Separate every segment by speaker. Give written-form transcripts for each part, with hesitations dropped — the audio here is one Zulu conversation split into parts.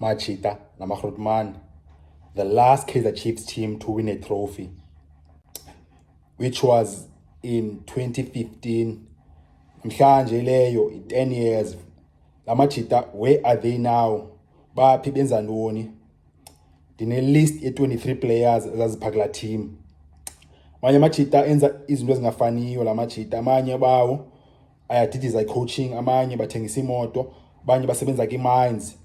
Speaker 1: Machita namaGrootman, the last Kaizer Chiefs team to win a trophy, which was in 2015. Mhlanje leyo 10 years. Lamachita, where are they now? Baphi benza ntoni? Dine list ye-23 players ezaziphakula team. Amanye amachita enza izinto ezingafaniyo lamachita, amanye bawo ayadidiza coaching, amanye bathengisa imoto, abanye basebenza ki-mines,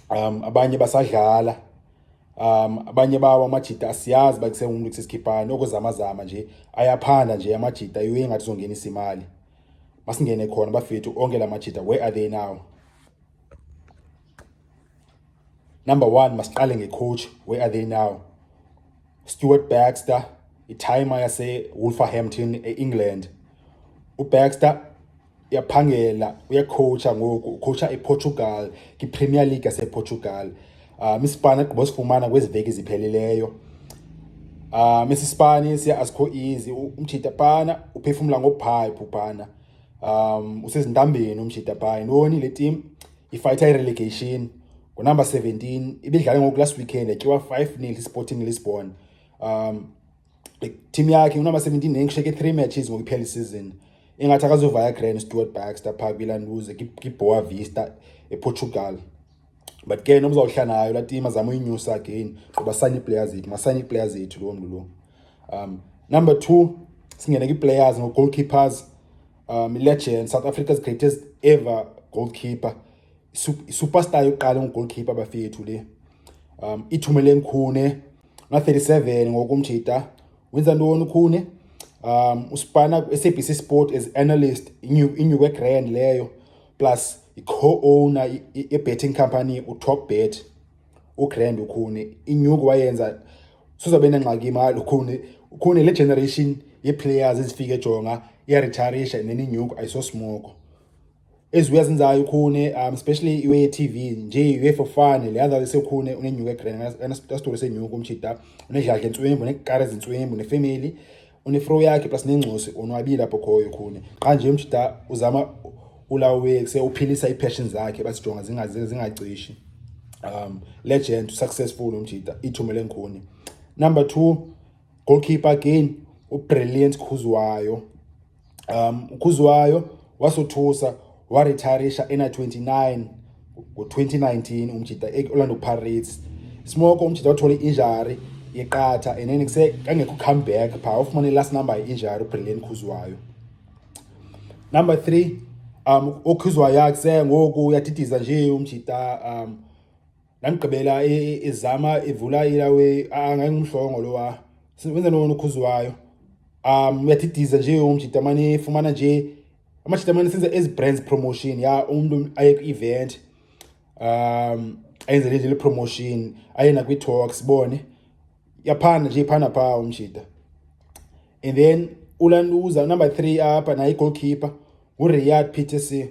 Speaker 1: abanye basadlala, abanye bawo amachita asiyazi bakusengumuntu kusesikhipani okuzamazama nje, ayaphanda nje amachita iwe ngathi zongenisa imali. Masingene khona bafethu onke lamachita, where are they now? Number 1, masiqale ngecoach, where are they now? Stuart Baxter, itimer yase Wolverhampton eEngland. uBaxter yaphangela uyacoacha ngoku, coacha ePortugal, ki-Premier League yasePortugal. Isipani agqibosifumana kwezi veki zipheleleyo. Isipani siya asikho easy, umchita phana uphefumula ngopipe phana. Usezintambeni umchita phana. Noni le team ifighter relegation. Number 17 ibidlala ngoku last weekend etyiwa 5-0 Sporting Lisbon. Team yakhe number 17 ngisheke 3 matches ngokuphela isizini. Engathi akazovaya grand Stuart Baxter phaa kwilanduze ki-Boa Vista ePortugal. But ke noma uzawuhlala nayo la team azama uyinyusa again ngoba sign players zethu, ma-sign players zethu lo mntu lo. Number 2 singene ki-players ngo-goalkeepers. Legend, South Africa's greatest ever goalkeeper. Superstar yokuqala nggoalkeeper bafethu le. Ithumele Khune nga-37 ngokumjita. Wenza ntoni Khune? Usipana SABC Sport as analyst inyuke grand leyo, plus i-co-owner ye-betting company uTopBet. Ugrand uKhune inyuke wayenza sozabe nengxaki imali uKhune le generation ye-players ezifike ejonga iya-retirisha neninyuke ayisosmoko. Eziyazenzayo uKhune, especially iwe TV nje iwe for fun le other sekhune unenyuke grand ana-story senyuke umchita unedladla entswembu unekare ezintswembu nefamily unefro yakhe plus nengcosi onwabile apho khoyo Khune. Xa nje umchita uzama ulawe kuse uphilisa i-passion zakhe basijonga zingacishi. Legend, successful umchita ithumele Khune. Number 2 goalkeeper again uBrilliant Khuzwayo. Khuzwayo wasothusa waretirisha ena 29 ngo-2019 umchita e-Orlando Pirates. Smoko umchita wathola i-injury yeqatha and then kangekho comeback phaa ufumane last number ye-injury uBrilliant Khuzwayo. Number 3 uKhuzwayo yakuse ngoku uyadidiza nje umchita. Nangigqibela ezama evula ilawe angangimhlongo lowa wenza nona uKhuzwayo. Uyadidiza nje umchita manje fumana nje amachita manje senza as brands promotion ya umuntu aye ku-event ayenze nje le promotion ayena kwi-talks bone yaphana nje phana phaa umchita. And then ulanduza number 3 apha naye goalkeeper uRiyad Pitese.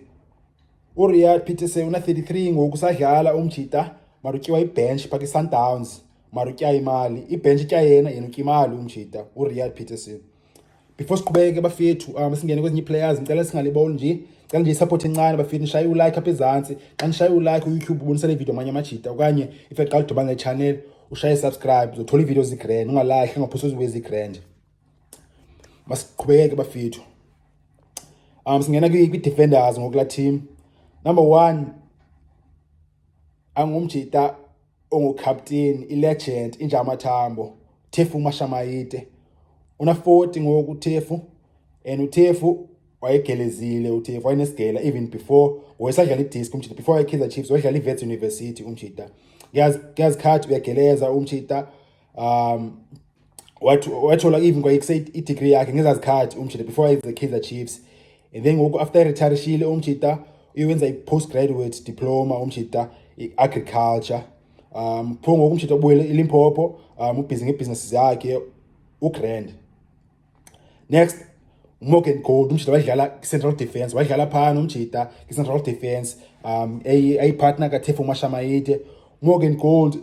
Speaker 1: uRiyad Pitese una 33 ngoku sadlala umchita marutyiwa ibench phaa ki-Sundowns marutya imali ibench itya yena utya imali umchita uRiyad Pitese. Before siqhubeke bafethu singene kwezinye players ngicela singaliboni nje, ngicela nje support encane bafethu nishaye ulike apha ezantsi. Xa nishaye ulike ku-YouTube ubonisana ivideo amanye amachita okanye if eqala udibana nechannel ushaye subscribe uzothola iivideo zigrand ungalahli ungaphosi uziwe zigrand. Masiqhubeke bafethu. Singena kwi-defenders ngokula team. Number 1 angumjita ongu-captain i-legend Inja Matambo Tefu Mashamayite. Una 40 ngoku uTefu, and uTefu wayegelezile uTefu wayenesigela even before wayesadlala i-disc umchita before wayeKaizer Chiefs wadlala i-Wits University umchita. Ngiyazikhathi uyageleza umchita. Wathola even kwayekuse i-degree yakhe ngezazikhathi umchita before wayenze Kaizer Chiefs. And then ngoku after retirishile umchita uyenza i-postgraduate diploma umchita i-agriculture. Pho ngoku umchita ubuyele eLimpopo ubhizi ngebusiness yakhe ugrand. Next Morgan Gold umchita wadlala Central Defence wadlala phana umchita Central Defence partner kaTefu Mashamayite. Morgan Gold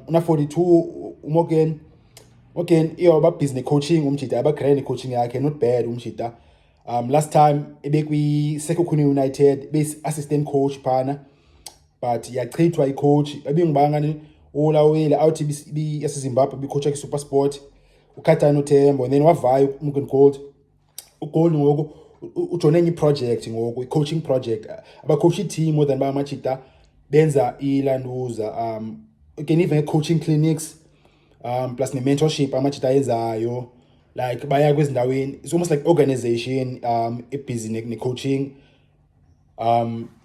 Speaker 1: una 42 Morgan iyoba business coaching umchita aba grand coaching yakhe not bad umchita. Last time ebekwi Sekhukhune United base assistant coach phana but yachithwa icoach ebingubangani olawile awuthi yaseZimbabwe bicoach yakhe SuperSport uKhatani uThembo, and then wavaya uMugen Gold. uGold ngoku ujone enye project ngoku i-coaching project abacoach team more than bamachita benza ilanduza you can even coaching clinics plus ne-mentorship amachita yenzayo, like baya kwezindaweni. It's almost like organization ebusy ne-coaching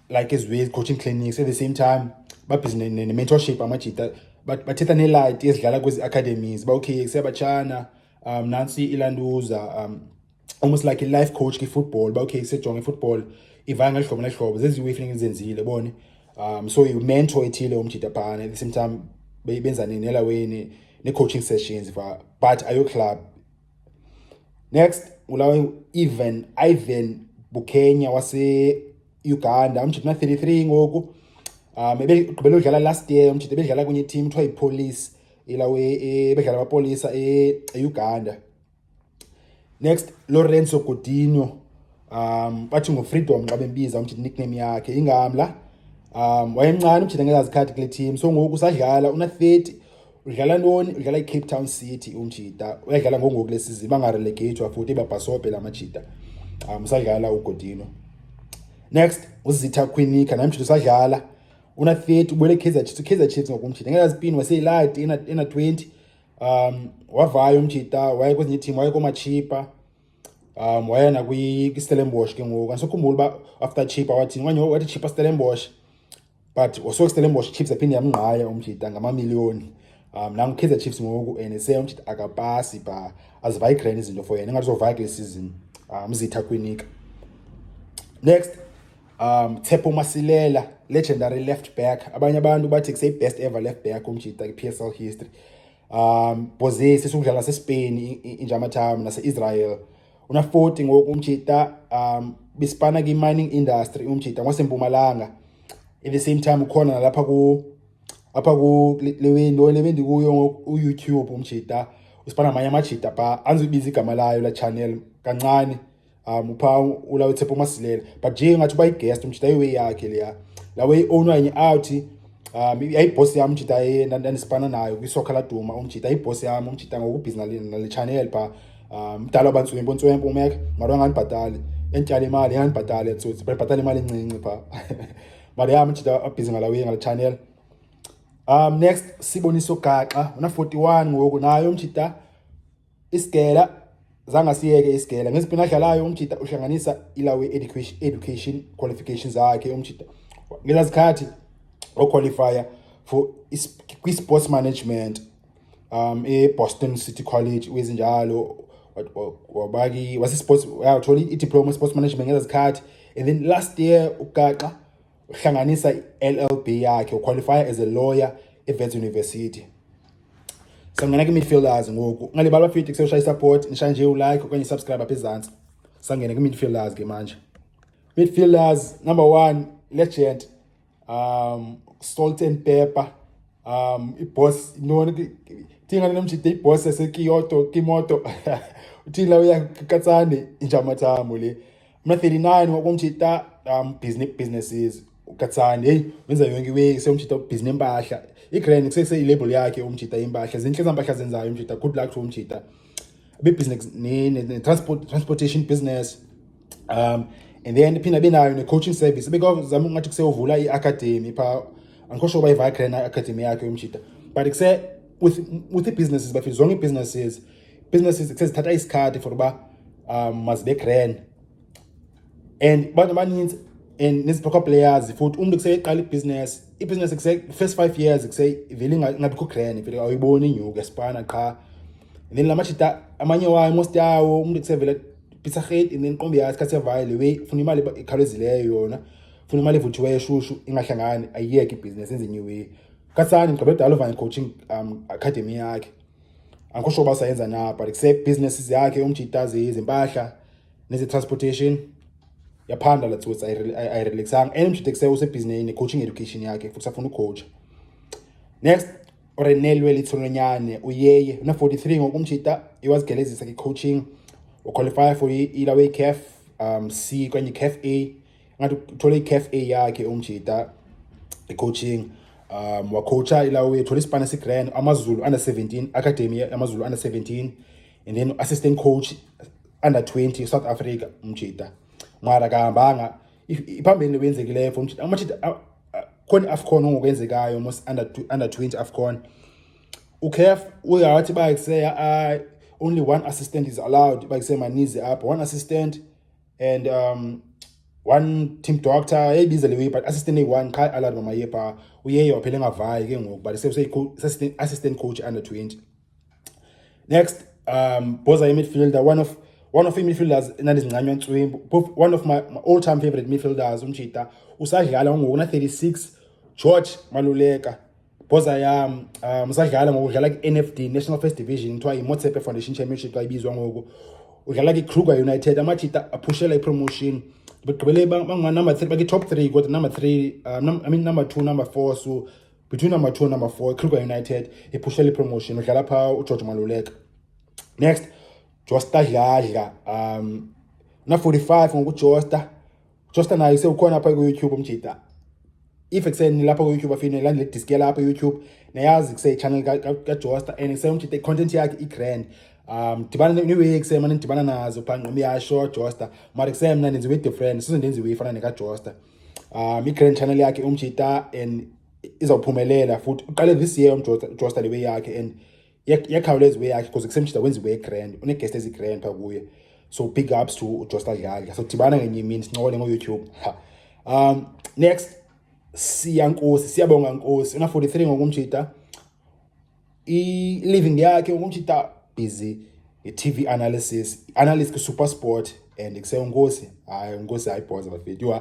Speaker 1: like as with coaching clinics at the same time babhizi ne-mentorship amachita bathetha ne-light ezidlala kwezi academies okay seyabatshana nansi ilanduza almost like a life coach ki-football okay sejonge football ivaya ngalihlobo nalihlobo zeziwe feeling zenzile bone so you mentor ethile umjita phana at the same time benza nelaweni ne-coaching sessions but ayo club. Next ulawe Ivan Bukenya wase Uganda umjita 33 ngoku ebegqibela udlala last year umjita bedlala kunye team kuthiwa iPolice ilawe bedlala abapolisa eUganda. Next Lorenzo Coutinho bathi ngoFreedom xa bembiza umjita nickname yakhe ingamla wayemncane umjita ngezazikhathi kule team, so ngoku usadlala una 30 udlala ntoni udlala iCape Town City umjita uyadlala ngoku kule season bangarelegate futhi babhasope lamajita usadlala uCoutinho. Next uZitha Quinika namjita usadlala una 30 ubuyele Kaizer Chiefs ngokumjita ngezazipini waseyilight ina 20 wavaya umjita waye kwezinye team waye komachipa wayena kwi-Stellenbosch ke ngoku angisakhumbula uba after Chipa wathi nganye wathi Chipa Stellenbosch, but also Stellenbosch Chiefs aphinde yamnqaya umjita ngamamiliyoni nangu Kaizer Chiefs ngoku and umjita akapasi ba azivaya iGrand izinto for yena engathi uzovaya kule season Zitha Quinika. Next Tshepo Masilela, legendary left back, abanye abantu bathi kusey best ever left back umjita kwi-PSL history. Bose sesudlala seSpain injamatham nase-Israel una 40 ngoku umjita bispana ki-mining industry umjita ngwasempumalanga. At the same time ukhona nalapha ku lewendi kuyo uYouTube umjita uspana amanye amajita pha anzibiza igama layo la channel kancane upha ulawe Tshepo Masilela, but nje ngathi uba i-guest umjita iway yakhe leya lawe ownwa yenye out ayiboss yami umjita ndandispana nayo kwisoccer laduma umjita iboss yami umjita ngokubhizi nale channel pha mdala abantswempo umeke mara ngandibhatali entyala imali ngandibhatali tsotsi bhatala imali encinci pha mara yami umjita abhizi ngala channel. Next Siboniso Gaxa una 41 ngoku nayo umjita isigela zanga siyeke isigela ngesipina adlalayo umjita uhlanganisa ilawe education qualifications zakhe umjita ngezazikhathi qualifier for sports management eBoston City College wezinjalo wabaki wase-sports uthola i-diploma sports management ngezazikhathi, and then last year uGaxa uhlanganisa LLB yakhe uqualify as a lawyer eWits University. Sangena ki-midfielders ngoku ngalibala bafithi kuseshaya support nisha nje ulike okanye subscribe apha ezantsi sangena ki-midfielders ke manje. Midfielders number 1 legend Salt and Pepper iboss noni thinga nomjita iboss Kimoto uthila uya Katsane injamathamo le mna 39 ngokumjita businesses uKatsane hey wenza yonke iwe semjita business empahla iGrand kusese ilabel yakhe umjita impahla zinhle zampahla zenzayo umjita good luck to umjita be business ne transportation business and then phina benayo ne-coaching service bekozama ngathi kuseyovula i-academy pha angikho uba ivaya Grand academy yakhe umjita, but kuse with the-businesses bafile zonke i-businesses kusezithatha isikhathi for uba mazibe Grand and bantu abaninzi and neziphoka players futhi umuntu kuseyeqala i-business kuse first 5 years kuse vele ingabikho Grand vele awuyiboni inyuka esipana qha, and then lamajita amanye wayo most yawo umuntu kusevela Pitsagate and then qombe yathi kasevaya lewe funa imali ikhawulezileyo yona funa imali evuthiweyo eshushu ingahlangani ayiyeke ibusiness enze new way. Katsane ngigqibe dala uvanye coaching academy yakhe angikho sure basayenza na, but kuse businesses yakhe umjita izimpahla neze transportation yaphanda la tsotsi ayirelaxanga and umjita kuse usebusiness ne-coaching education yakhe futhi safuna ucoach. Next Renelwe Litsolonyane uyeye una 43 ngokumjita iwazigelezisa ki-coaching uqualify for ilawe CAF C kanye CAF A ngathi uthole iCAF A yakhe umjita coaching wacoacha ilawe thola isipana sigrand AmaZulu under 17 academy AmaZulu under 17 and then assistant coach under 20 South Africa umjita mara kahambanga iphambili wenzekileyo for umjita amajita khona AFCON ngokwenzekayo most under 20 AFCON ukhef uyathi bayiseya only one assistant is allowed bayise manizi up one assistant and one team doctor ebiza lewe but assistant one kai allowed mama yepa uyeyo waphele ngavayi ke ngoku but assistant coach under 20 next Boza midfielder one of the midfielders nalizincanywa Ntswimbu one of my all time favorite midfielders umjita usadlala ngoku na 36 George Maluleka Boza yam usadlala ngokudlala ku NFD National First Division kuthiwa iMotsepe Foundation Championship xa ibizwa ngoku udlala ku Kruger United amajita aphushela ipromotion begqibele banga number 3 baki top 3 kodwa number 3 number 2 number 4 so between number 2 and number 4 Kruger United iphushela ipromotion udlala pha uGeorge Maluleka next Josta Dladla na 45 ngoku Josta naye sewukhona apha ku YouTube umjita if ekseni lapha ku YouTube afine landle disc lapha ku YouTube nayazi kuse channel ka Josta and sewumjita content yakhe igrand dibana niwe eksemana ndibana nazo pha ngqomi yasho Josta mara kusemna nenziwe different sizendenziwe ifana neka Josta igrand channel yakhe umjita and izawuphumelela futhi uqale this year Josta lewe yakhe and yakhawuleza way yakhe because kusemjita wenziwe grand une guest ezigrand pha kuye so big ups to Josta Dladla so dibana ngenye imini sincole ngo YouTube next siyabonga Nkosi una 43 ngokumjita I living yakhe ngokumjita busy TV analyst ku SuperSport and kuse Nkosi Nkosi ayibhoza bafethu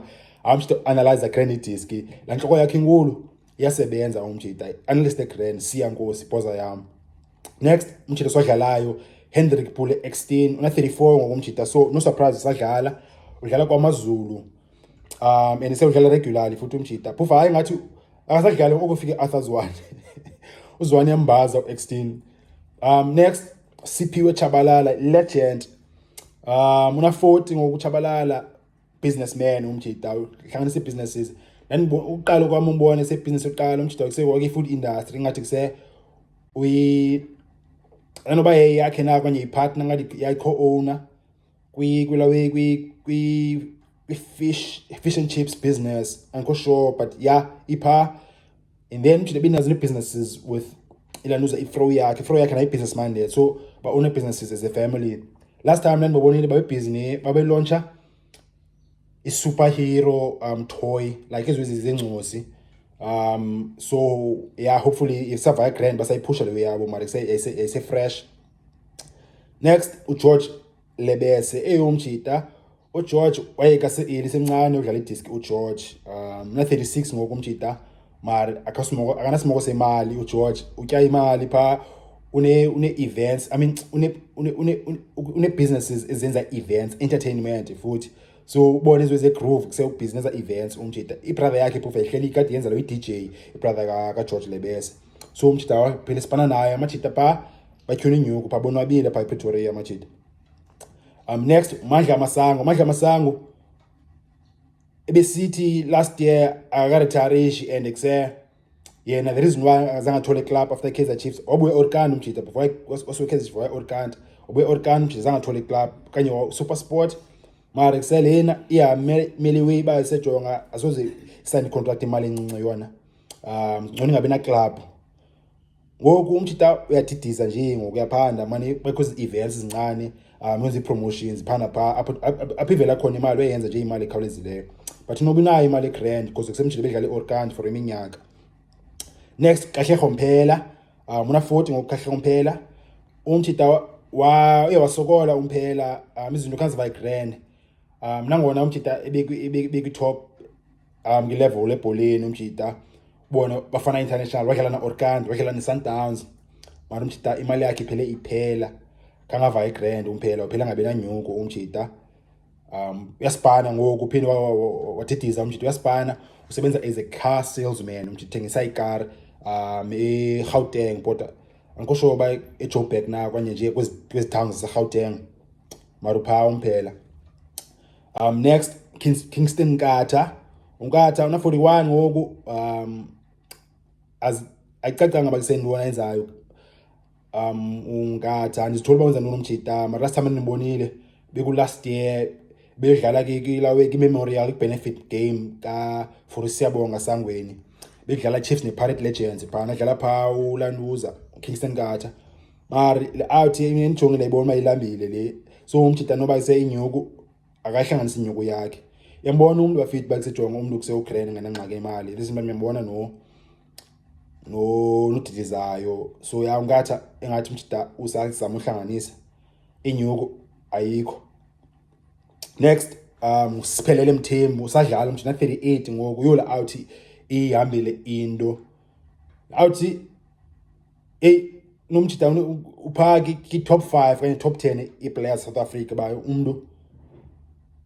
Speaker 1: amjita analyze grand disc la nhloko yakhe inkulu iyasebenza umjita analyst grand Nkosi Boza yami next umjita swadlalayo Hendrik Pule Extend una 34 ngokumjita so no surprise sadlala udlala kwaMaZulu and sewudlala regularly futhi umjita phuva hayi ngathi akasadlala okufika Arthur's one uzwane Mbaza Extend next Siphiwe Chabalala legend una 40 ngokuchabalala businessman umjita uhlanganisa businesses then uqala kwami umbone sebusiness uqala umjita kusework food industry ngathi kuse anoba yakhe na kanye ipartner ngathi yayi co-owner kwi fish and chips business anko sure but yeah ipa and then to the businesses with ilanuza ifro yakhe na businessman there so ba own businesses as a family last time then babonile babe business babe launcher a superhero toy like ezwezi zengcosi so yeah hopefully if survive grand basayipusha lewe yabo mara say fresh next uGeorge Lebese eyomjita uGeorge wayeka semncane udlala idisc uGeorge na 36 ngokumjita mara akanasimoko semali uGeorge utya imali pha une events I mean une businesses ezenza events entertainment futhi so ubona izwe groove kuse business events umjita ibrother yakhe phofu ehleli kade yenza lo DJ ibrother ka George Lebese so umjita waphela sipana naye amajita pha batyhuna inyuku pha bonwabile pha ePretoria amajita next Mandla Masango ebesithi last year akaretarish and ekse yena the reason why azange thole club after Kaizer Chiefs obuye Orkan umjita before was Kaizer Chiefs for Orkan obuye Orkan umjita zange thole club kanye SuperSport mara kuselena iya meliwe basejonga asoze sign contract imali encinci yona ngcono ngabe na club ngoku umjita uyadidiza nje ngokuyaphanda manje because events ezincane wenza promotions phana pha aphivela khona imali oyenza nje imali ekhawulezileyo but noba inayo imali egrand because kusemjita bedlala iOrkant for iminyaka next Kahle Mphela una 40 ngokuKahle Mphela umjita wasokola umphela izinto kanziva grand nangona umjita ebeki top ngilevel lebholeni umjita bona bafana international wadlala na Orkant wadlala ne Sundowns mara umjita imali yakhe iphele iphela kangava igrand umphela uphela ngabe na nyuko umjita uyaspana ngoku uphinde wadidiza umjita uyaspana usebenza as a car salesman umjita thengisa icar eGauteng but angisho ba eJoburg na kwanye nje kwezi towns zaGauteng mara upha umphela next Kingston Nkatha unkatha una 41 ngoku ayicacanga bakusendibona enzayo unkatha andizithola bawenza ntoni umjita mara last time ndibonile beku last year bedlala ki memorial benefit game ka for Siyabonga Sangweni bedlala Chiefs ne Pirate Legends phana dlala pha uLanduza Kingston Katha mari out enijongile ibona mayilambile le so umjita noba ise inyuku akahlanganisa inyuku yakhe yambona umuntu wa feedback sejonga umuntu kuse uGrand ngenangxaki imali lesimba ngiyambona nodidizayo so ya unkatha engathi umjita usazama uhlanganisa inyuku ayikho. Next siphelele Mthembu usadlala umjita 38 ngoku yola out ihambile into out nomjita uphaki ki top 5 kanye top 10 iplayers South Africa bayo umuntu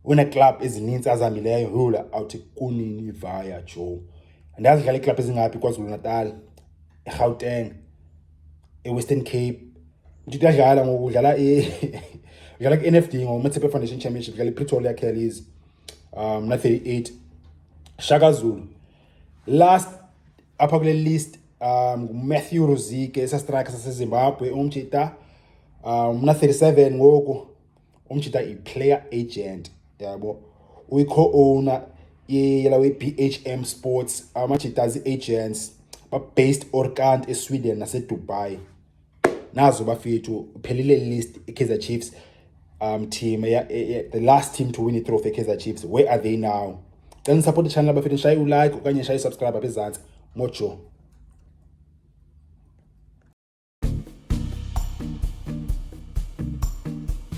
Speaker 1: una club ezininzi azambileyo yola out kunini via Joe andazi dlala iclub ezingaphi kwaZulu Natal eGauteng eWestern Cape umjita dlala ngokudlala udlala ku-NFD ngoMatsephe Foundation Championship dlala iPretoria Kellies na 38 Shaka Zulu last apha kule list Matthew Rozike esa-striker saseZimbabwe umjita na 37 ngoku umjita i-player agent yabo uyi-co-owner yela we-BHM Sports amajita zi-agents ba-based Orkant eSweden naseDubai nazo bafethu phelile list iKaizer Chiefs team the last team to win i-trophy eKaizer Chiefs. Where are they now? Then support the channel bafethu shaye ulike okanye shaye subscribe abezantsi mojo.